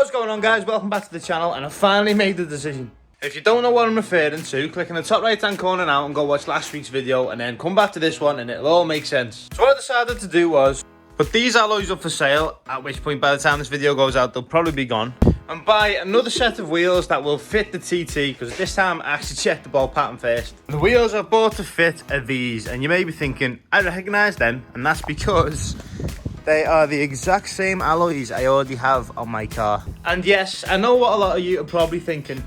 What's going on, guys? Welcome back to the channel, and I finally made the decision. If you don't know what I'm referring to, click in the top right hand corner now and go watch last week's video, and then come back to this one and it'll all make sense. So what I decided to do was put these alloys up for sale, at which point by the time this video goes out they'll probably be gone, and buy another set of wheels that will fit the TT, because this time I actually checked the ball pattern first. The wheels I bought to fit are these, and you may be thinking I recognise them, and that's because they are the exact same alloys I already have on my car. And yes, I know what a lot of you are probably thinking.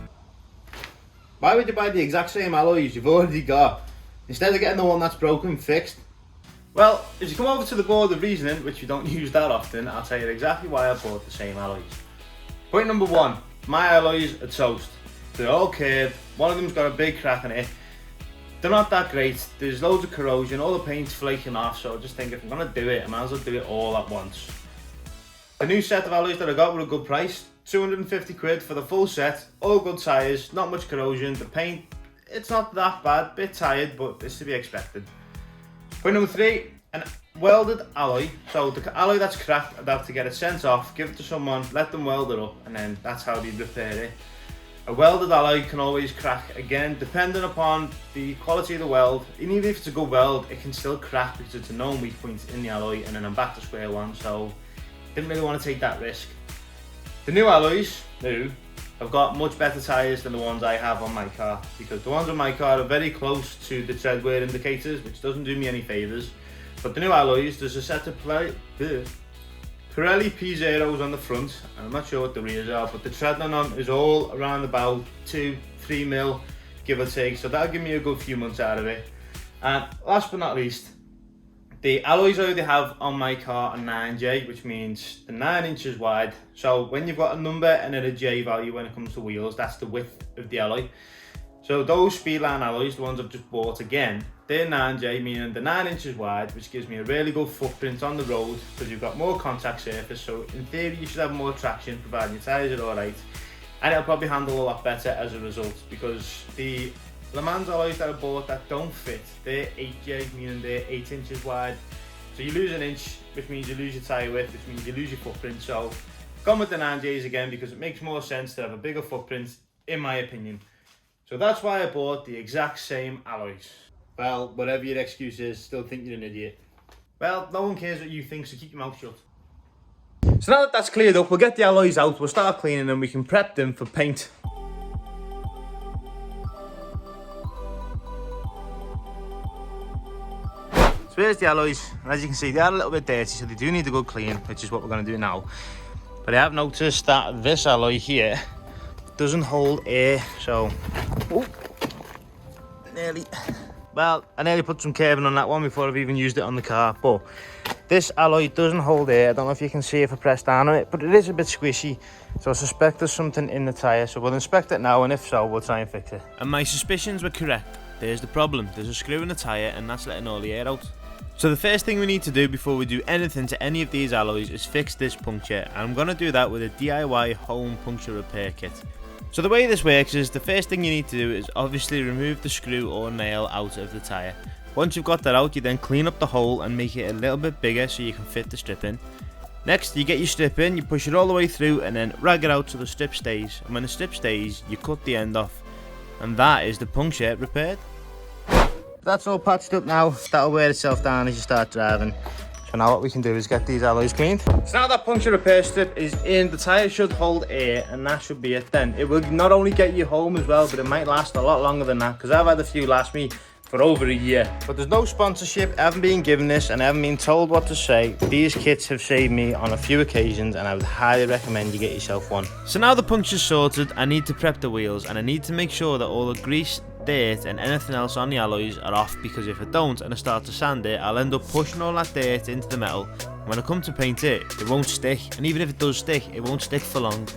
Why would you buy the exact same alloys you've already got, instead of getting the one that's broken fixed? Well, if you come over to the board of reasoning, which we don't use that often, I'll tell you exactly why I bought the same alloys. Point number one, my alloys are toast. They're all curved, one of them's got a big crack in it. They're not that great, there's loads of corrosion, all the paint's flaking off, so I just think if I'm going to do it, I might as well do it all at once. The new set of alloys that I got were a good price, 250 quid for the full set, all good tyres, not much corrosion, the paint, it's not that bad, bit tired, but it's to be expected. Point number three, an welded alloy. So the alloy that's cracked, about to get it sent off, give it to someone, let them weld it up, and then that's how they repair it. A welded alloy can always crack again, depending upon the quality of the weld. And even if it's a good weld, it can still crack because it's a known weak point in the alloy, and then I'm back to square one, so didn't really want to take that risk. The new alloys, have got much better tyres than the ones I have on my car, because the ones on my car are very close to the tread wear indicators, which doesn't do me any favours. But the new alloys, there's a set of Pirelli P0s on the front, and I'm not sure what the rears are, but the tread on them is all around about 2-3 mil, give or take, so that'll give me a good few months out of it. And last but not least, the alloys I already have on my car are 9J, which means they're 9 inches wide. So when you've got a number and then a J value when it comes to wheels, that's the width of the alloy. So those Speedline alloys, the ones I've just bought again, they're 9J, meaning they're 9 inches wide, which gives me a really good footprint on the road because you've got more contact surface. So in theory, you should have more traction, providing your tyres are alright. And it'll probably handle a lot better as a result, because the Le Mans alloys that I bought that don't fit, they're 8J, meaning they're 8 inches wide. So you lose an inch, which means you lose your tyre width, which means you lose your footprint. So gone with the 9Js again because it makes more sense to have a bigger footprint, in my opinion. So that's why I bought the exact same alloys. Well, whatever your excuse is, still think you're an idiot. Well, no one cares what you think, so keep your mouth shut. So now that that's cleared up, we'll get the alloys out, we'll start cleaning them, we can prep them for paint. So here's the alloys, and as you can see, they are a little bit dirty, so they do need a good clean, which is what we're going to do now. But I have noticed that this alloy here doesn't hold air, so I nearly put some curving on that one before I've even used it on the car. But this alloy doesn't hold air. I don't know if you can see if I press down on it, but it is a bit squishy, so I suspect there's something in the tyre. So we'll inspect it now, and if so, we'll try and fix it. And my suspicions were correct. There's the problem. There's a screw in the tyre, and that's letting all the air out. So the first thing we need to do before we do anything to any of these alloys is fix this puncture, and I'm going to do that with a DIY home puncture repair kit. So the way this works is, the first thing you need to do is obviously remove the screw or nail out of the tyre. Once you've got that out, you then clean up the hole and make it a little bit bigger so you can fit the strip in. Next, you get your strip in, you push it all the way through and then rag it out so the strip stays. And when the strip stays, you cut the end off. And that is the puncture repaired. That's all patched up now, that'll wear itself down as you start driving. So now what we can do is get these alloys cleaned. So now that puncture repair strip is in, the tyre should hold air, and that should be it then. It will not only get you home as well, but it might last a lot longer than that, because I've had a few last me for over a year. But there's no sponsorship, I haven't been given this, and I haven't been told what to say. These kits have saved me on a few occasions, and I would highly recommend you get yourself one. So now the puncture's sorted, I need to prep the wheels, and I need to make sure that all the grease, dirt and anything else on the alloys are off, because if I don't and I start to sand it, I'll end up pushing all that dirt into the metal. When I come to paint it, it won't stick, and even if it does stick, it won't stick for long.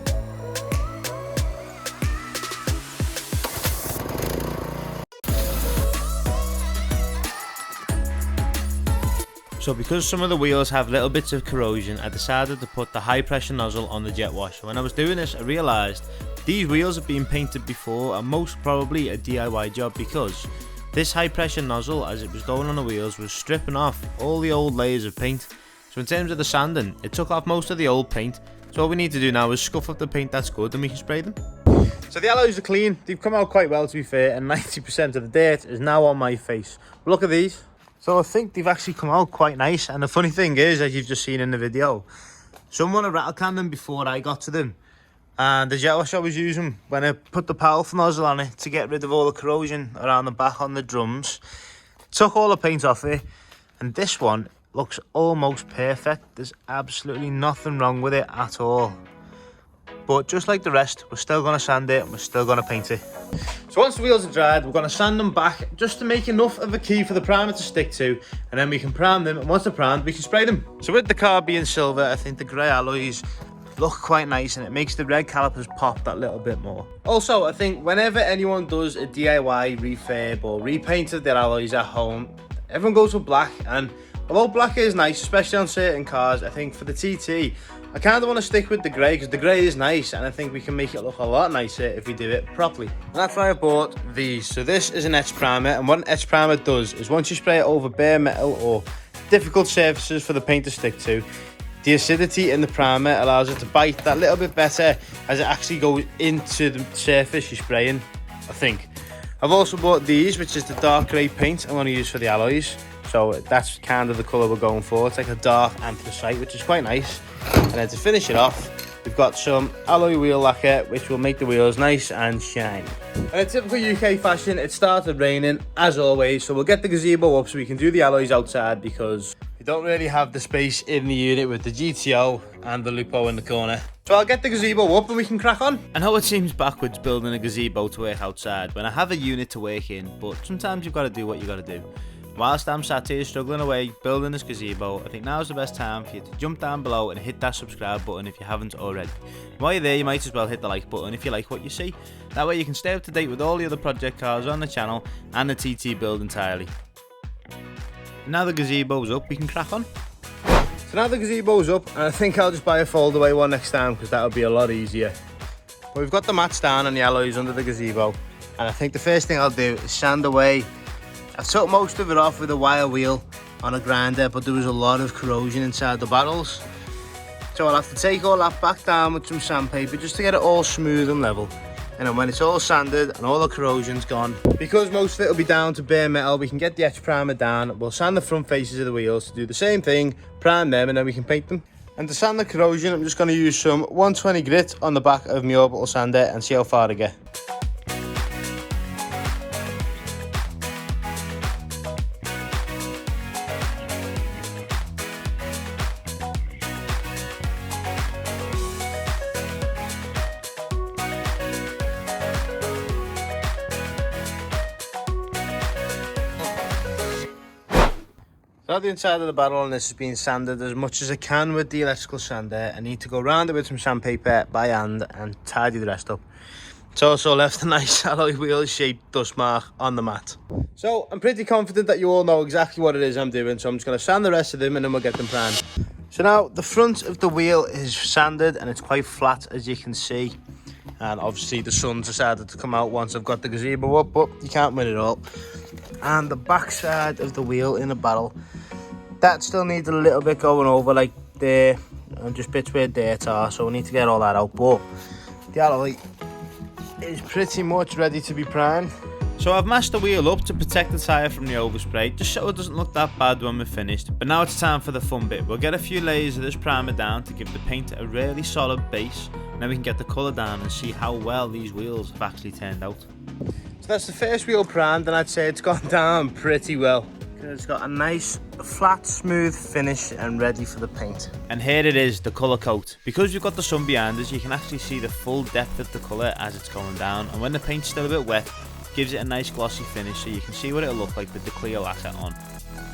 So because some of the wheels have little bits of corrosion, I decided to put the high pressure nozzle on the jet wash. When I was doing this, I realised these wheels have been painted before, and most probably a DIY job, because this high pressure nozzle, as it was going on the wheels, was stripping off all the old layers of paint. So in terms of the sanding, it took off most of the old paint, So all we need to do now is scuff up the paint that's good and we can spray them. So the alloys are clean, they've come out quite well to be fair, and 90% of the dirt is now on my face. Look at these. So I think they've actually come out quite nice, and the funny thing is, as you've just seen in the video, someone had rattle canned them before I got to them. And the jet wash I was using, when I put the powerful nozzle on it to get rid of all the corrosion around the back on the drums, took all the paint off it, and this one looks almost perfect. There's absolutely nothing wrong with it at all. But just like the rest, we're still going to sand it and we're still going to paint it. So once the wheels are dried, we're going to sand them back just to make enough of a key for the primer to stick to, and then we can prime them, and once they're primed we can spray them. So with the car being silver, I think the grey alloys look quite nice and it makes the red calipers pop that little bit more. Also, I think whenever anyone does a DIY refurb or repaint of their alloys at home, everyone goes with black, and although black is nice, especially on certain cars, I think for the TT, I kind of want to stick with the grey because the grey is nice, and I think we can make it look a lot nicer if we do it properly. And that's why I bought these. So this is an etch primer, and what an etch primer does is once you spray it over bare metal or difficult surfaces for the paint to stick to, the acidity in the primer allows it to bite that little bit better as it actually goes into the surface you're spraying, I think. I've also bought these, which is the dark grey paint I'm going to use for the alloys. So that's kind of the colour we're going for. It's like a dark anthracite, which is quite nice. And then to finish it off, we've got some alloy wheel lacquer, which will make the wheels nice and shiny. And in typical UK fashion, it started raining, as always. So we'll get the gazebo up so we can do the alloys outside, because we don't really have the space in the unit with the GTO and the Lupo in the corner. So I'll get the gazebo up and we can crack on. I know it seems backwards building a gazebo to work outside when I have a unit to work in, but sometimes you've got to do what you got to do. Whilst I'm sat here struggling away building this gazebo, I think now's the best time for you to jump down below and hit that subscribe button if you haven't already. While you're there, you might as well hit the like button if you like what you see. That way you can stay up to date with all the other project cars on the channel and the TT build entirely. Now the gazebo's up, we can crack on. So now the gazebo's up, and I think I'll just buy a fold-away one next time because that'll be a lot easier. But we've got the mats down and the alloys under the gazebo, and I think the first thing I'll do is sand away. I've took most of it off with a wire wheel on a grinder, but there was a lot of corrosion inside the barrels. So I'll have to take all that back down with some sandpaper just to get it all smooth and level. And then when it's all sanded and all the corrosion's gone, because most of it will be down to bare metal, we can get the etch primer down. We'll sand the front faces of the wheels to do the same thing, prime them, and then we can paint them. And to sand the corrosion, I'm just going to use some 120 grit on the back of my orbital sander and see how far I get. Now the inside of the barrel on this has been sanded as much as I can with the electrical sander. I need to go around it with some sandpaper by hand and tidy the rest up. It's also left a nice alloy wheel shaped dust mark on the mat. So I'm pretty confident that you all know exactly what it is I'm doing, so I'm just going to sand the rest of them and then we'll get them primed. So now the front of the wheel is sanded and it's quite flat, as you can see. And obviously the sun's decided to come out once I've got the gazebo up, but you can't win it all. And the back side of the wheel in the barrel, that still needs a little bit going over, like there, and just bits where dirt are, so we need to get all that out. But the alloy is pretty much ready to be primed. So I've mashed the wheel up to protect the tyre from the overspray, just so it doesn't look that bad when we're finished. But now it's time for the fun bit. We'll get a few layers of this primer down to give the paint a really solid base, and then we can get the colour down and see how well these wheels have actually turned out. So that's the first wheel primed, and I'd say it's gone down pretty well. It's got a nice flat smooth finish and ready for the paint. And here it is, the colour coat. Because we've got the sun behind us, you can actually see the full depth of the colour as it's going down, and when the paint's still a bit wet, it gives it a nice glossy finish, so you can see what it'll look like with the clear lacquer on.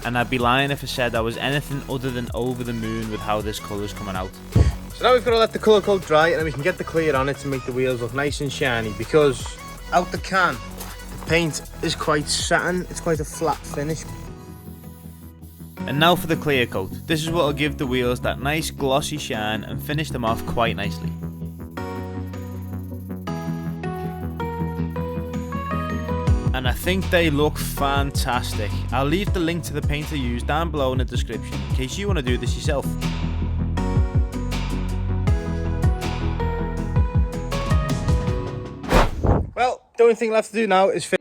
And I'd be lying if I said I was anything other than over the moon with how this colour's coming out. So now we've got to let the colour coat dry, and then we can get the clear on it to make the wheels look nice and shiny, because out the can the paint is quite satin, it's quite a flat finish. And now for the clear coat. This is what will give the wheels that nice glossy shine and finish them off quite nicely. And I think they look fantastic. I'll leave the link to the paint I used down below in the description in case you want to do this yourself. The only thing left to do now is fix.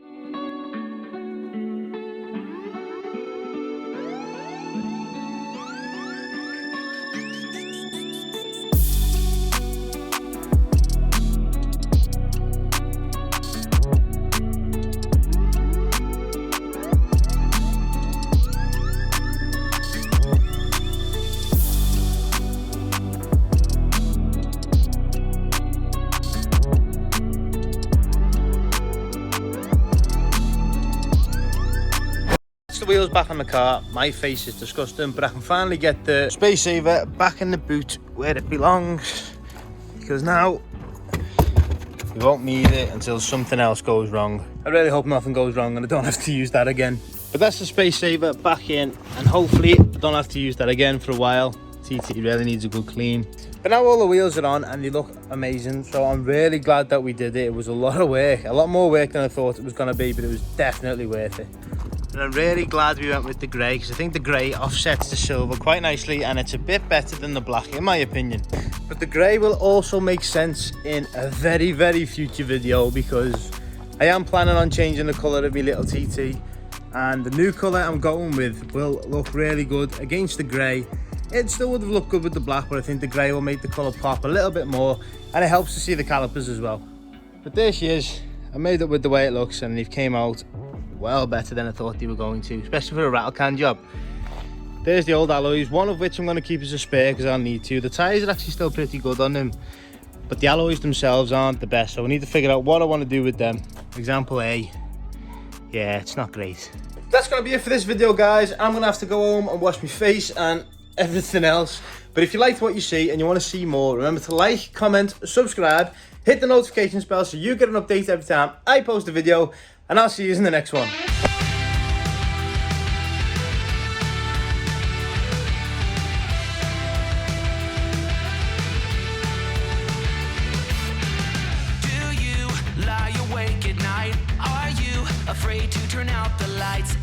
The wheels back on the car. My face is disgusting, but I can finally get the space saver back in the boot where it belongs, because now we won't need it until something else goes wrong. I really hope nothing goes wrong and I don't have to use that again. But that's the space saver back in, and hopefully I don't have to use that again for a while. TT really needs a good clean. But now all the wheels are on and they look amazing, so I'm really glad that we did it. It was a lot of work, a lot more work than I thought it was going to be, but it was definitely worth it. And I'm really glad we went with the grey, because I think the grey offsets the silver quite nicely, and it's a bit better than the black in my opinion. But the grey will also make sense in a very, very future video, because I am planning on changing the colour of my little TT, and the new colour I'm going with will look really good against the grey. It still would have looked good with the black, but I think the grey will make the colour pop a little bit more, and it helps to see the calipers as well. But there she is. I made it with the way it looks, and they've came out well better than I thought they were going to, especially for a rattle can job. There's the old alloys, one of which I'm going to keep as a spare because I'll need to. The tyres are actually still pretty good on them, but the alloys themselves aren't the best, so I need to figure out what I want to do with them. Example A, yeah, it's not great. That's going to be it for this video, guys. I'm going to have to go home and wash my face and everything else. But if you liked what you see and you want to see more, remember to like, comment, subscribe, hit the notifications bell so you get an update every time I post a video, and I'll see you in the next one. Do you lie awake at night? Are you afraid to turn out the lights?